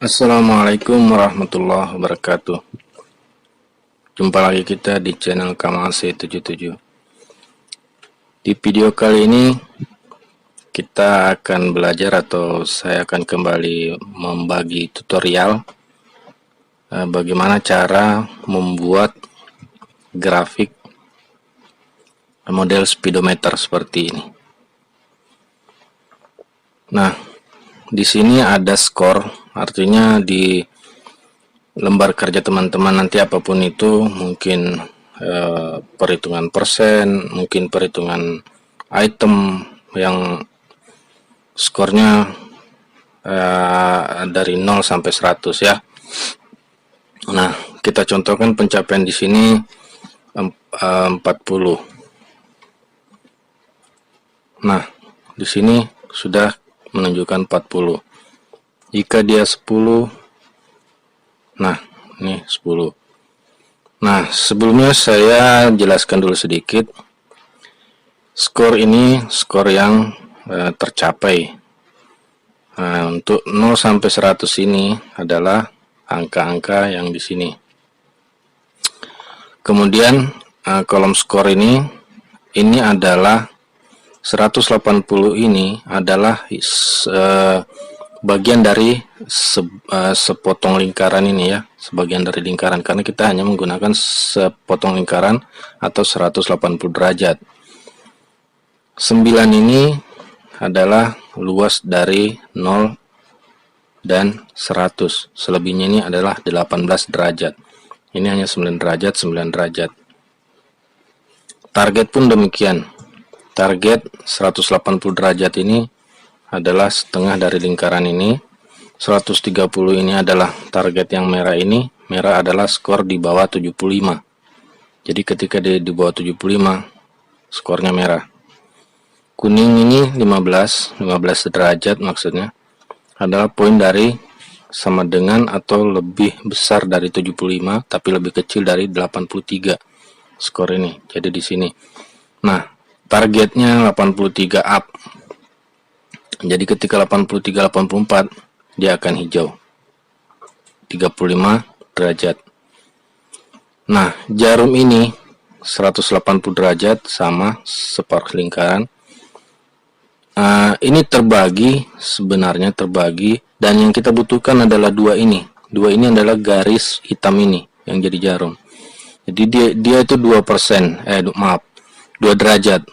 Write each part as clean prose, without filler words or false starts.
Assalamualaikum warahmatullahi wabarakatuh. Jumpa lagi kita di channel Kamal C77. Di video kali ini kita akan belajar, atau saya akan kembali membagi tutorial bagaimana cara membuat grafik model speedometer seperti ini. Nah, di sini ada skor, artinya di lembar kerja teman-teman nanti apapun itu, mungkin perhitungan persen, mungkin perhitungan item yang skornya dari 0 sampai 100 ya. Nah, kita contohkan pencapaian di sini 40. Nah, di sini sudah menunjukkan 40. Jika dia 10, nah ini 10. Nah, sebelumnya saya jelaskan dulu sedikit. Skor ini skor yang tercapai. Nah, untuk 0 sampai 100 ini adalah angka-angka yang di sini. Kemudian kolom skor ini adalah 180, ini adalah bagian dari sepotong lingkaran ini ya, sebagian dari lingkaran, karena kita hanya menggunakan sepotong lingkaran atau 180 derajat. 9 ini adalah luas dari 0 dan 100, selebihnya ini adalah 18 derajat. Ini hanya 9 derajat, 9 derajat. Target pun demikian. Target 180 derajat ini adalah setengah dari lingkaran ini. 130 ini adalah target yang merah ini. Merah adalah skor di bawah 75. Jadi ketika di bawah 75, skornya merah. Kuning ini 15 derajat maksudnya, adalah poin dari sama dengan atau lebih besar dari 75 tapi lebih kecil dari 83 skor ini. Jadi di sini. Nah, targetnya 83 up. Jadi ketika 83-84 dia akan hijau 35 derajat. Nah, jarum ini 180 derajat sama separuh lingkaran. Ini terbagi, sebenarnya terbagi, dan yang kita butuhkan adalah dua ini. Dua ini adalah garis hitam ini yang jadi jarum. Jadi dia itu 2%, 2 derajat.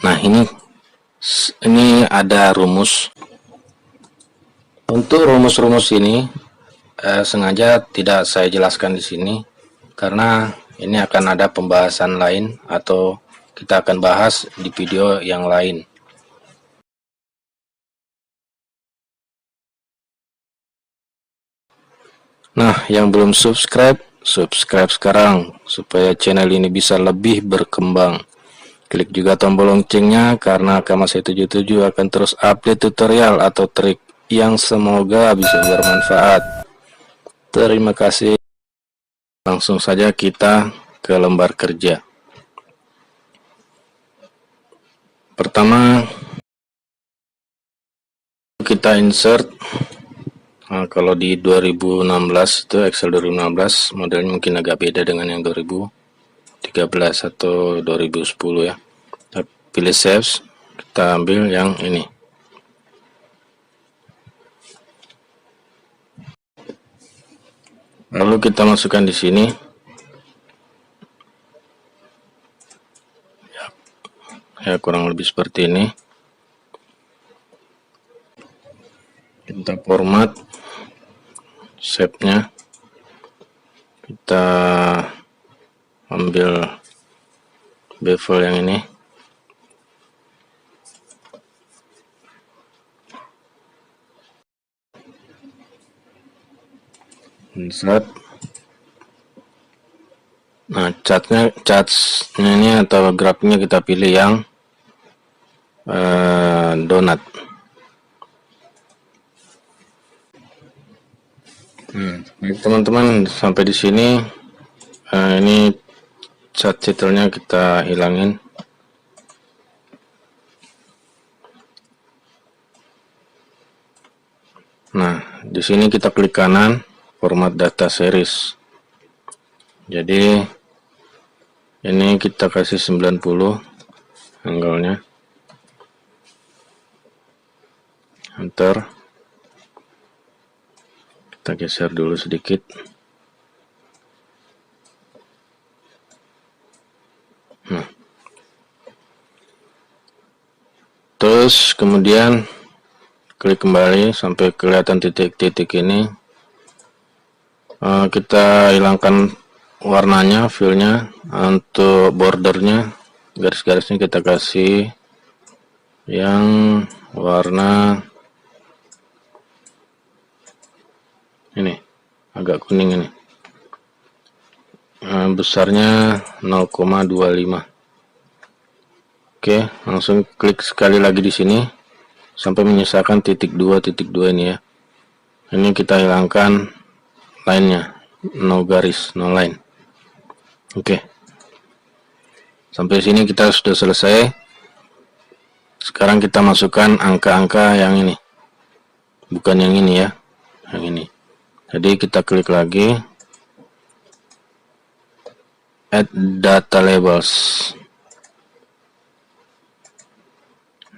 Nah, ini ada rumus. Untuk rumus-rumus ini sengaja tidak saya jelaskan di sini karena ini akan ada pembahasan lain, atau kita akan bahas di video yang lain. Nah, yang belum subscribe sekarang supaya channel ini bisa lebih berkembang. Klik juga tombol loncengnya karena Kamal C77 akan terus update tutorial atau trik yang semoga bisa bermanfaat. Terima kasih. Langsung saja kita ke lembar kerja. Pertama, kita insert. Nah, kalau di 2016 itu Excel 2016 modelnya mungkin agak beda dengan yang 2013 atau 2010 ya. Kita pilih save, kita ambil yang ini. Lalu kita masukkan di sini. Ya, kurang lebih seperti ini. Kita format shape-nya, kita ambil bevel yang ini, insert. Nah, catnya ini atau grafiknya kita pilih yang donat. Baik teman-teman, sampai di sini ini cat titelnya kita hilangin. Nah, di sini kita klik kanan, format data series. Jadi ini kita kasih 90 angle-nya. Enter. Kita geser dulu sedikit. Nah. Terus kemudian klik kembali sampai kelihatan titik-titik ini. Kita hilangkan warnanya, fillnya. Untuk bordernya, garis-garisnya kita kasih yang warna ini, agak kuning ini. Besarnya 0,25. Oke, langsung klik sekali lagi di sini sampai menyisakan titik 2 ini ya. Ini kita hilangkan line-nya, no garis, no line. Oke. Sampai sini kita sudah selesai. Sekarang kita masukkan angka-angka yang ini. Bukan yang ini ya, yang ini. Jadi kita klik lagi add data labels.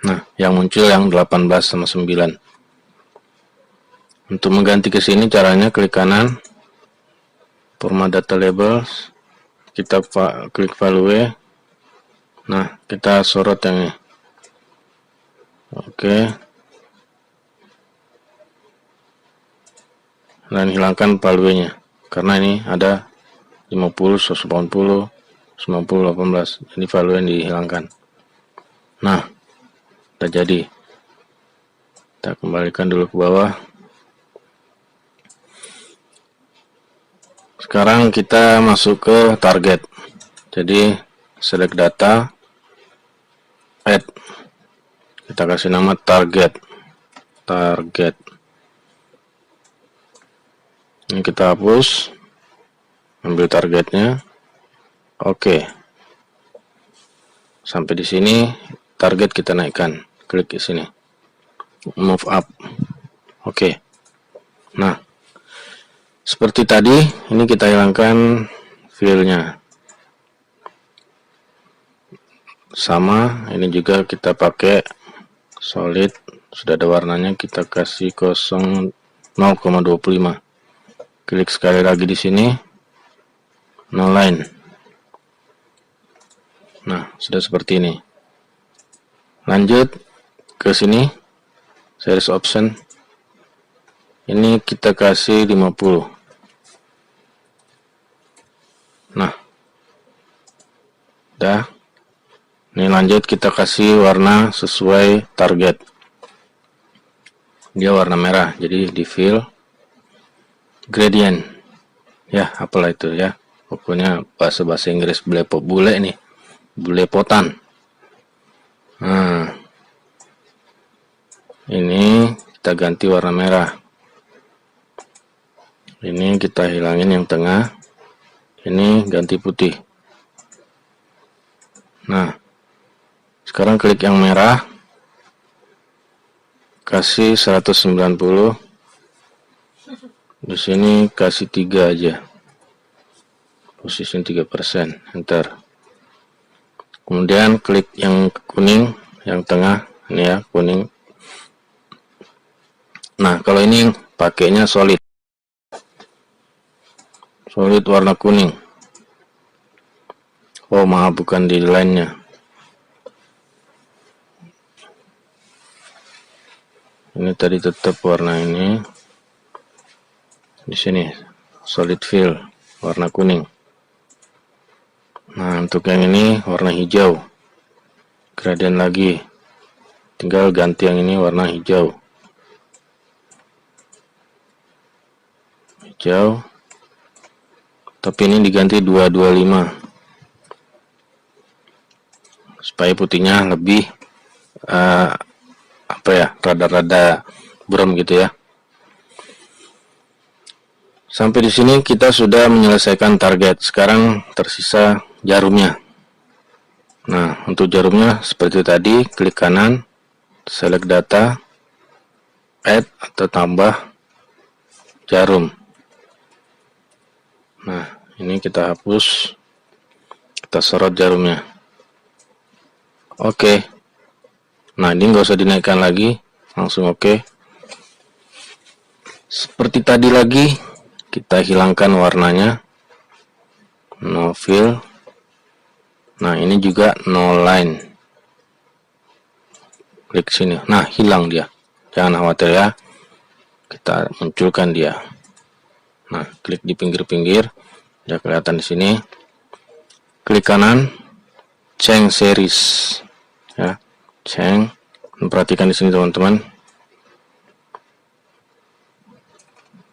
Nah, yang muncul yang 18 sama 9. Untuk mengganti ke sini caranya klik kanan, format data labels, kita klik value. Nah, kita sorot yang ini. Oke. Dan hilangkan value-nya. Karena ini ada 50, 180, 90, 18. Ini value yang dihilangkan. Nah, udah jadi. Kita kembalikan dulu ke bawah. Sekarang kita masuk ke target. Jadi select data, add. Kita kasih nama target. Target. Ini kita hapus. Ambil targetnya. Oke. Sampai di sini target kita naikkan. Klik di sini. Move up. Oke. Nah, seperti tadi, ini kita hilangkan fill-nya. Sama, ini juga kita pakai solid, sudah ada warnanya, kita kasih 0,25. Klik sekali lagi di sini, no line. Nah, sudah seperti ini. Lanjut ke sini, series option. Ini kita kasih 50. Nah, udah. Ini lanjut kita kasih warna sesuai target. Dia warna merah, jadi di fill gradient. Ya, apalah itu ya. Pokoknya bahasa Inggris bule nih. Belepotan. Nah, ini kita ganti warna merah. Ini kita hilangin yang tengah. Ini ganti putih. Nah, sekarang klik yang merah. Kasih 190. Di sini kasih 3 aja. Posisi 3%. Enter. Kemudian klik yang kuning, yang tengah, ini ya, kuning. Nah, kalau ini pakainya solid. Solid warna kuning. Oh, maaf, bukan di line-nya. Ini tadi tetap warna ini. Di sini solid fill warna kuning. Nah, untuk yang ini warna hijau. Gradient lagi. Tinggal ganti yang ini warna hijau. Hijau. Tapi ini diganti 225. Supaya putihnya lebih apa ya, rada-rada buram gitu ya. Sampai di sini kita sudah menyelesaikan target. Sekarang tersisa jarumnya. Nah, untuk jarumnya seperti tadi, klik kanan, select data, add atau tambah. jarum. Nah, ini kita hapus, kita sorot jarumnya. Oke. Nah, ini nggak usah dinaikkan lagi, langsung oke. Seperti tadi lagi, kita hilangkan warnanya, no fill. Nah, ini juga no line. Klik sini. Nah, hilang dia. Jangan khawatir ya. Kita munculkan dia. Nah, klik di pinggir-pinggir, udah kelihatan di sini. Klik kanan, change series. Ya, change. Perhatikan di sini teman-teman.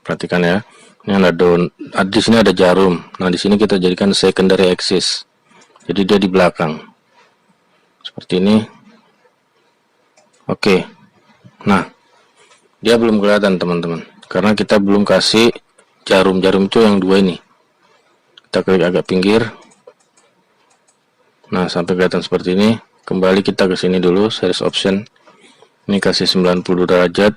Perhatikan ya. Ini ada di sini ada jarum. Nah, di sini kita jadikan secondary axis. Jadi dia di belakang. Seperti ini. Oke. Nah, dia belum kelihatan teman-teman. Karena kita belum kasih jarum-jarum itu yang dua ini. Kita klik agak pinggir. Nah, sampai kelihatan seperti ini. Kembali kita ke sini dulu, series option. Ini kasih 90 derajat.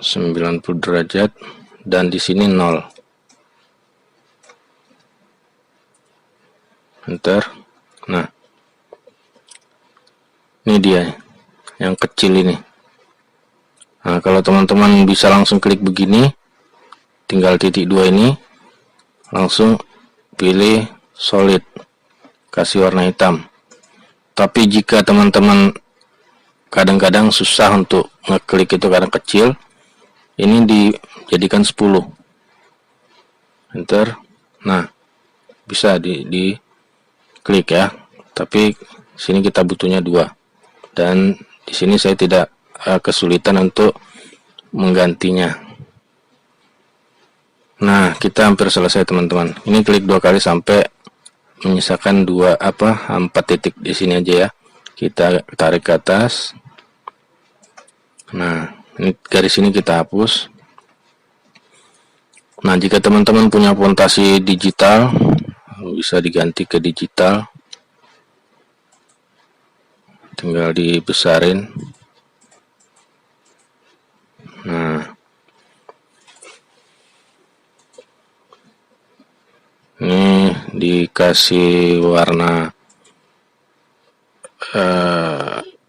90 derajat dan di sini 0. Enter. Nah, ini dia yang kecil ini. Nah, kalau teman-teman bisa langsung klik begini, tinggal titik 2 ini, langsung pilih solid, kasih warna hitam. Tapi jika teman-teman kadang-kadang susah untuk ngeklik itu karena kecil, ini dijadikan 10. Enter. Nah, bisa di klik ya. Tapi sini kita butuhnya 2. Dan di sini saya tidak kesulitan untuk menggantinya. Nah, kita hampir selesai teman-teman. Ini klik 2 kali sampai menyisakan 4 titik di sini aja ya. Kita tarik ke atas. Nah, ini garis ini kita hapus. Nah, jika teman-teman punya fondasi digital, bisa diganti ke digital. Tinggal dibesarin. Nah, ini dikasih warna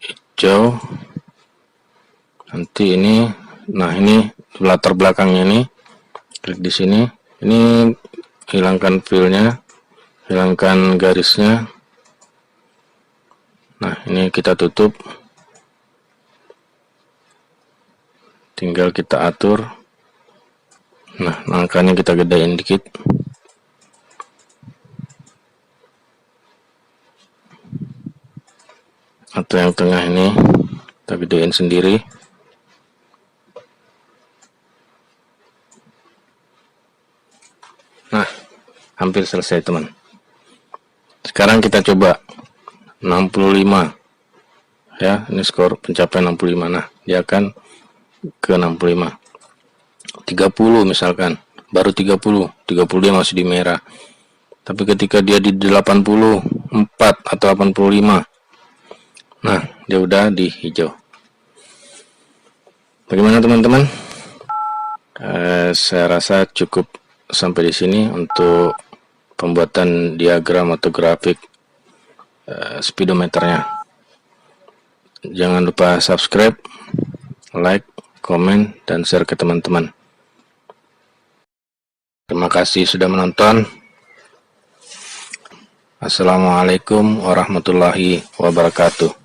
hijau. Nanti ini, nah ini latar belakangnya ini, klik di sini. Ini hilangkan fillnya, hilangkan garisnya. Nah, ini kita tutup. Tinggal kita atur. Nah, angkanya kita gedein dikit. Atau yang tengah ini kita gedein sendiri. Nah, hampir selesai teman. Sekarang kita coba 65 ya, ini skor pencapaian 65. Nah, dia akan ke 65. 30 misalkan, baru 30 dia masih di merah. Tapi ketika dia di 84 atau 85, nah dia udah di hijau. Bagaimana teman-teman? Saya rasa cukup sampai di sini untuk pembuatan diagram atau grafik speedometernya. Jangan lupa subscribe, like, komen, dan share ke teman-teman. Terima kasih sudah menonton. Assalamualaikum warahmatullahi wabarakatuh.